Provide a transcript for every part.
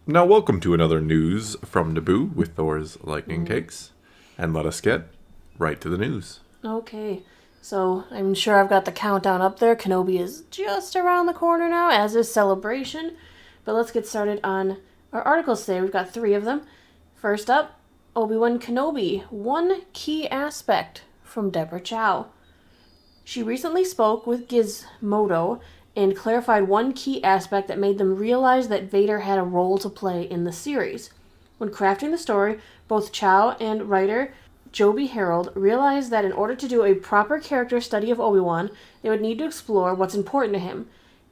Now, welcome to another news from Naboo with Thor's Lightning Takes. And let us get right to the news. Okay, so I'm sure I've got the countdown up there. Kenobi is just around the corner now, as is Celebration. But let's get started on our articles today. We've got 3 of them. First up, Obi-Wan Kenobi. One key aspect from Deborah Chow. She recently spoke with Gizmodo and clarified one key aspect that made them realize that Vader had a role to play in the series. When crafting the story, both Chow and writer Joby Harold realized that in order to do a proper character study of Obi-Wan, they would need to explore what's important to him.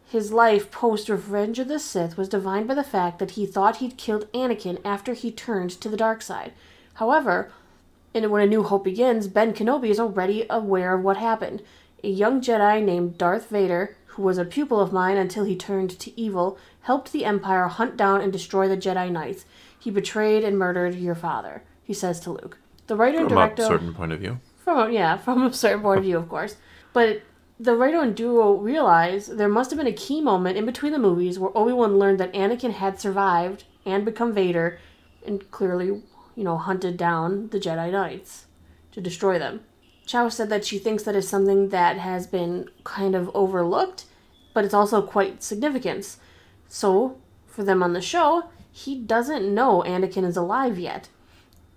His life post-Revenge of the Sith was defined by the fact that he thought he'd killed Anakin after he turned to the dark side. However, when A New Hope begins, Ben Kenobi is already aware of what happened. A young Jedi named Darth Vader, who was a pupil of mine until he turned to evil, helped the Empire hunt down and destroy the Jedi Knights. He betrayed and murdered your father, he says to Luke. The writer and director... From a certain point of view. From a certain point of view, of course. But the writer and duo realized there must have been a key moment in between the movies where Obi-Wan learned that Anakin had survived and become Vader and clearly, hunted down the Jedi Knights to destroy them. Chow said that she thinks that is something that has been kind of overlooked, but it's also quite significant. So, for them on the show, he doesn't know Anakin is alive yet.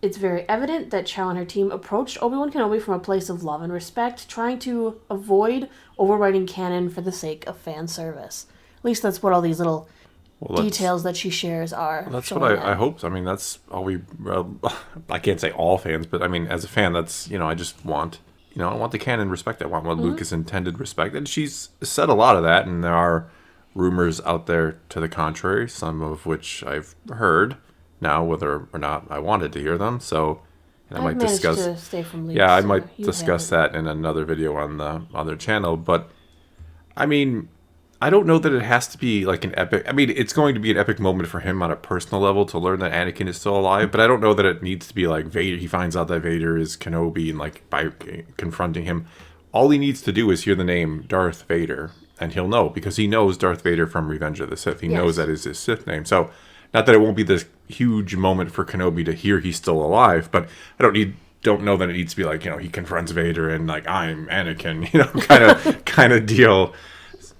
It's very evident that Chow and her team approached Obi-Wan Kenobi from a place of love and respect, trying to avoid overwriting canon for the sake of fan service. At least that's what all these little details that she shares are. That's what I hope. I mean, that's all we... I can't say all fans, but I mean, as a fan, that's, I just want... I want the canon respect. I want what Lucas intended respect. And she's said a lot of that, and there are rumors out there to the contrary, some of which I've heard. Now, whether or not I wanted to hear them, so I might discuss. To stay from leaks, yeah, I might discuss that in another video on the other channel. But I mean, I don't know that it has to be like an epic. I mean, it's going to be an epic moment for him on a personal level to learn that Anakin is still alive. But I don't know that it needs to be like Vader. He finds out that Vader is Kenobi, and like by confronting him, all he needs to do is hear the name Darth Vader, and he'll know because he knows Darth Vader from Revenge of the Sith. He knows that is his Sith name. So. Not that it won't be this huge moment for Kenobi to hear he's still alive, but I don't know that it needs to be like, he confronts Vader and like, I'm Anakin, kind of deal.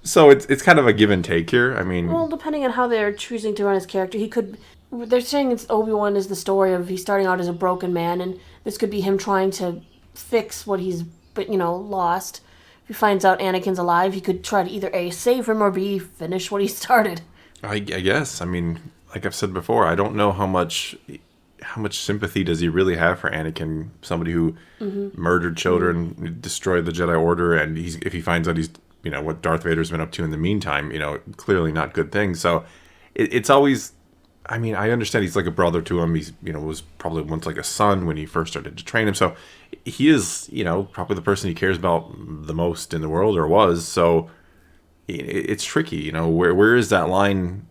So it's kind of a give and take here. I mean, well, depending on how they're choosing to run his character, they're saying it's Obi-Wan is the story of he's starting out as a broken man, and this could be him trying to fix what he's, lost. If he finds out Anakin's alive, he could try to either A, save him, or B, finish what he started. I guess. I mean, like I've said before, I don't know how much sympathy does he really have for Anakin, somebody who murdered children, destroyed the Jedi Order, and if he finds out he's, what Darth Vader's been up to in the meantime, clearly not good things. So it's always, I mean, I understand he's like a brother to him. He's, was probably once like a son when he first started to train him. So he is, probably the person he cares about the most in the world, or was. So it's tricky, where is that line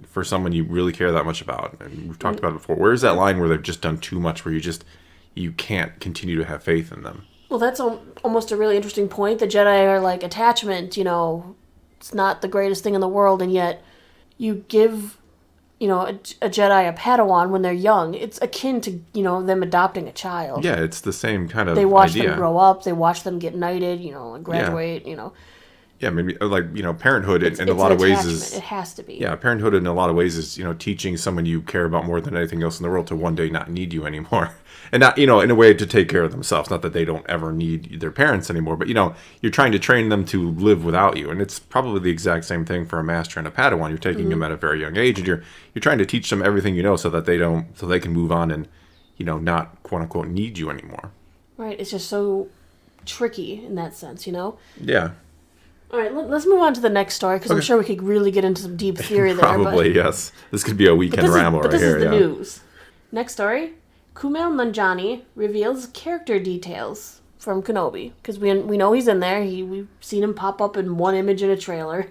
for someone you really care that much about? And we've talked about it before. Where is that line where they've just done too much, where you can't continue to have faith in them? Well, that's almost a really interesting point. The Jedi are like attachment, it's not the greatest thing in the world, and yet you give, a Jedi a Padawan when they're young. It's akin to, them adopting a child. Yeah, it's the same kind of They watch idea. them grow up, they watch them get knighted, and graduate, Yeah, maybe like parenthood in a lot of ways is, it has to be. Yeah, parenthood in a lot of ways is teaching someone you care about more than anything else in the world to one day not need you anymore, and not in a way to take care of themselves. Not that they don't ever need their parents anymore, but you're trying to train them to live without you, and it's probably the exact same thing for a master and a Padawan. You're taking them at a very young age, and you're trying to teach them everything so that they can move on and not quote unquote need you anymore. Right. It's just so tricky in that sense, Yeah. All right, let's move on to the next story, because I'm sure we could really get into some deep theory there. Probably, yes. This could be a weekend ramble right here. But this is the news. Next story, Kumail Nanjiani reveals character details from Kenobi, because we know he's in there. We've seen him pop up in one image in a trailer.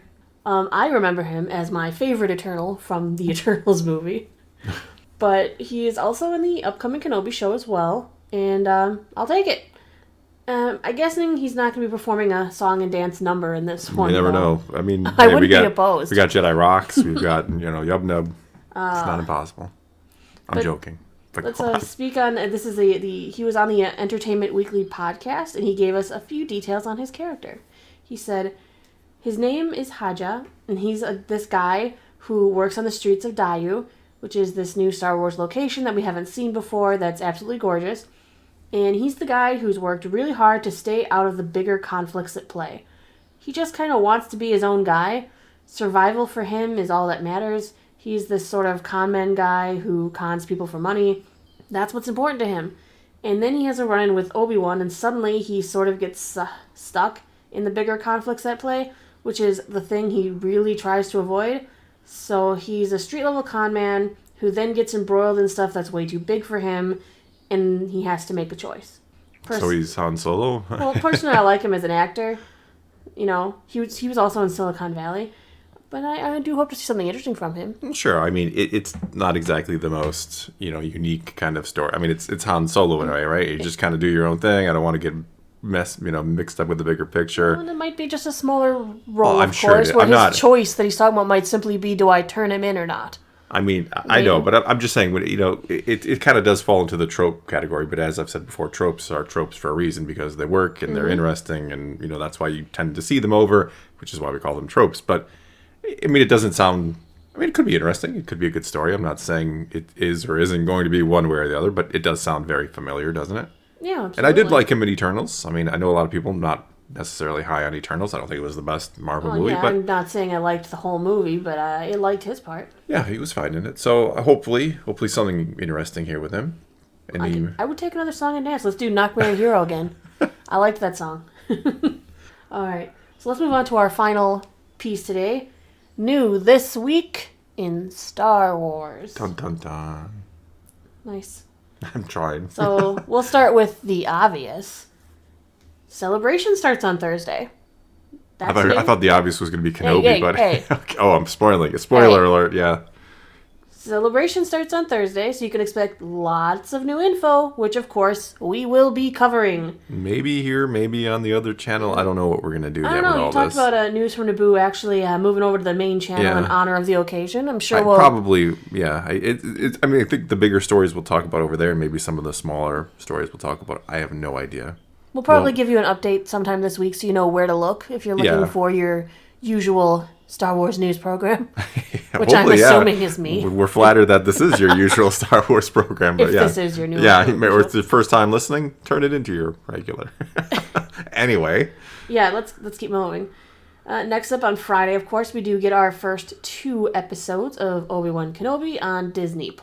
I remember him as my favorite Eternal from the Eternals movie. But he is also in the upcoming Kenobi show as well, and I'll take it. I'm guessing he's not going to be performing a song and dance number in this one. You never know. I mean, I wouldn't be opposed. We got Jedi Rocks. We've got, Yub Nub. It's not impossible. I'm joking. But let's speak on this. Is he was on the Entertainment Weekly podcast, and he gave us a few details on his character. He said his name is Haja, and he's this guy who works on the streets of Dayu, which is this new Star Wars location that we haven't seen before. That's absolutely gorgeous, and he's the guy who's worked really hard to stay out of the bigger conflicts at play. He just kind of wants to be his own guy. Survival for him is all that matters. He's this sort of con man guy who cons people for money. That's what's important to him. And then he has a run-in with Obi-Wan, and suddenly he sort of gets stuck in the bigger conflicts at play, which is the thing he really tries to avoid. So he's a street-level con man who then gets embroiled in stuff that's way too big for him, and he has to make a choice. So he's Han Solo? Well, personally, I like him as an actor. You know, he was also in Silicon Valley. But I do hope to see something interesting from him. Sure. I mean, it's not exactly the most, unique kind of story. I mean, it's Han Solo in a way, right? You just kind of do your own thing. I don't want to get mixed up with the bigger picture. Well, it might be just a smaller role, I'm of sure course, where his choice that he's talking about might simply be, do I turn him in or not? I mean, I know, but I'm just saying, it kind of does fall into the trope category. But as I've said before, tropes are tropes for a reason because they work and they're interesting. And, that's why you tend to see them over, which is why we call them tropes. But I mean, it doesn't sound... I mean, it could be interesting. It could be a good story. I'm not saying it is or isn't going to be one way or the other, but it does sound very familiar, doesn't it? Yeah, absolutely. And I did like him in Eternals. I mean, I know a lot of people not necessarily high on Eternals. I don't think it was the best Marvel movie. But I'm not saying I liked the whole movie, but I liked his part. Yeah, he was fine in it. So hopefully something interesting here with him. I would take another song and dance. Let's do Knock Me a Hero again. I liked that song. All right, so let's move on to our final piece today. New this week in Star Wars. Dun dun dun. Nice. I'm trying. So we'll start with the obvious. Celebration starts on Thursday. I thought the obvious was going to be Kenobi, but hey. Oh, I'm spoiling it. Spoiler alert! Yeah. Celebration starts on Thursday, so you can expect lots of new info, which of course we will be covering. Maybe here, maybe on the other channel. I don't know what we're going to do yet with all this. You talked about news from Naboo actually moving over to the main channel in honor of the occasion. I'm sure we'll... Probably, yeah. I mean, I think the bigger stories we'll talk about over there, and maybe some of the smaller stories we'll talk about. I have no idea. We'll probably give you an update sometime this week so you know where to look if you're looking for your usual Star Wars news program, which I'm assuming is me. We're flattered that this is your usual Star Wars program. But if this is your new or it's the first time listening, turn it into your regular. Anyway. Yeah, let's keep moving. Next up on Friday, of course, we do get our first 2 episodes of Obi-Wan Kenobi on Disney+.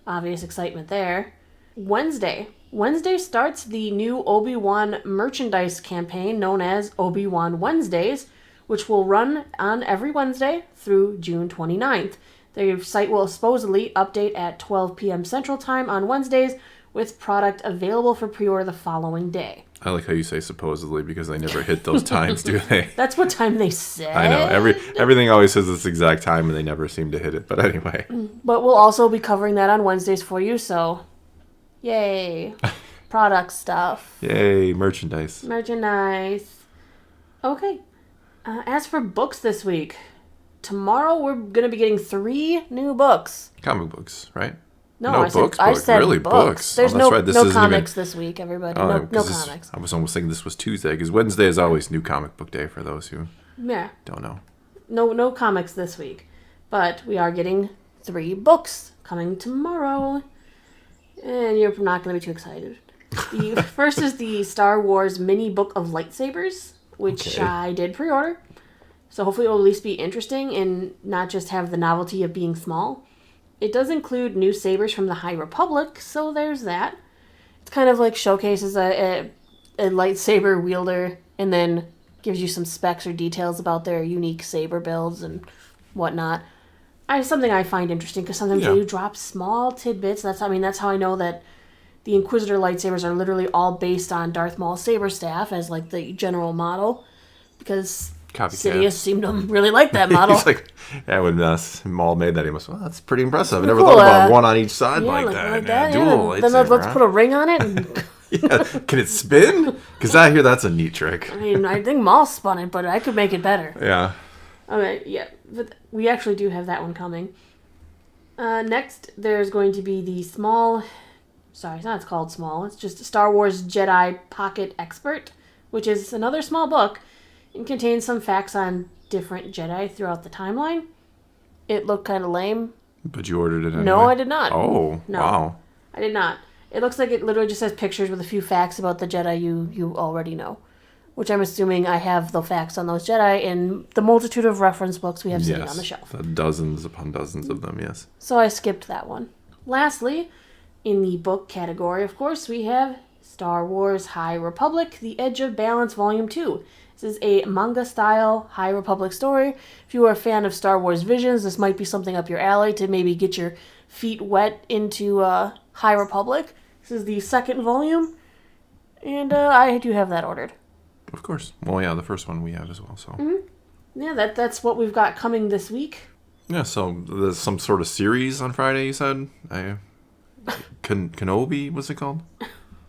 Obvious excitement there. Wednesday starts the new Obi-Wan merchandise campaign known as Obi-Wan Wednesdays, which will run on every Wednesday through June 29th. Their site will supposedly update at 12 p.m. Central Time on Wednesdays, with product available for pre-order the following day. I like how you say supposedly, because they never hit those times, do they? That's what time they say. I know. Everything always says this exact time, and they never seem to hit it. But anyway. But we'll also be covering that on Wednesdays for you, so yay. Product stuff. Yay, merchandise. Okay. As for books this week, tomorrow we're going to be getting 3 new books. Comic books, right? No, I said really books. There's no comics this week, everybody. No comics. I was almost thinking this was Tuesday, because Wednesday is always new comic book day for those who don't know. No comics this week. But we are getting 3 books coming tomorrow. And you're not going to be too excited. The first is the Star Wars mini book of lightsabers, which I did pre-order. So hopefully it will at least be interesting and not just have the novelty of being small. It does include new sabers from the High Republic, so there's that. It's kind of like showcases a lightsaber wielder and then gives you some specs or details about their unique saber builds and whatnot. Something I find interesting because sometimes they do drop small tidbits. That's how I know that the Inquisitor lightsabers are literally all based on Darth Maul's saber staff as like the general model, because Sidious seemed to really like that model. He's like, when Maul made that, he must. Well, that's pretty impressive. I never thought about one on each side like that. Dual lightsaber. Then let's put a ring on it. And can it spin? Because I hear that's a neat trick. I mean, I think Maul spun it, but I could make it better. Yeah. Okay, yeah, but we actually do have that one coming. Next, there's going to be the small... Sorry, it's not called small. It's just Star Wars Jedi Pocket Expert, which is another small book and contains some facts on different Jedi throughout the timeline. It looked kind of lame. But you ordered it anyway? No, I did not. Oh, no, wow. I did not. It looks like it literally just has pictures with a few facts about the Jedi you already know. Which I'm assuming I have the facts on those Jedi in the multitude of reference books we have sitting on the shelf. Dozens upon dozens of them, yes. So I skipped that one. Lastly, in the book category, of course, we have Star Wars High Republic, The Edge of Balance Volume 2. This is a manga-style High Republic story. If you are a fan of Star Wars Visions, this might be something up your alley to maybe get your feet wet into High Republic. This is the second volume, and I do have that ordered. Of course. Well, yeah, the first one we have as well, so... Mm-hmm. Yeah, that's what we've got coming this week. Yeah, so there's some sort of series on Friday, you said? Kenobi, what's it called?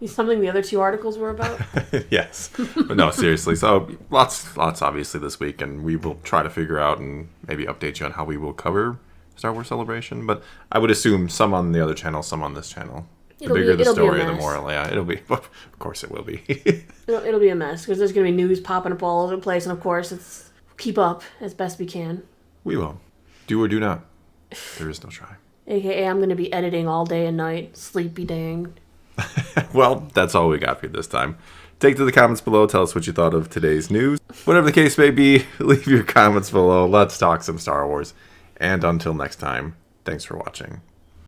Something the other two articles were about? Yes. But no, seriously. So lots obviously this week, and we will try to figure out and maybe update you on how we will cover Star Wars Celebration. But I would assume some on the other channel, some on this channel. The bigger the story, the more, yeah, it'll be, of course it will be. it'll be a mess, because there's going to be news popping up all over the place, and of course, it's keep up as best we can. We will. Do or do not. There is no try. AKA, I'm going to be editing all day and night, sleepy dang. Well, that's all we got for you this time. Take to the comments below, tell us what you thought of today's news. Whatever the case may be, leave your comments below. Let's talk some Star Wars. And until next time, thanks for watching.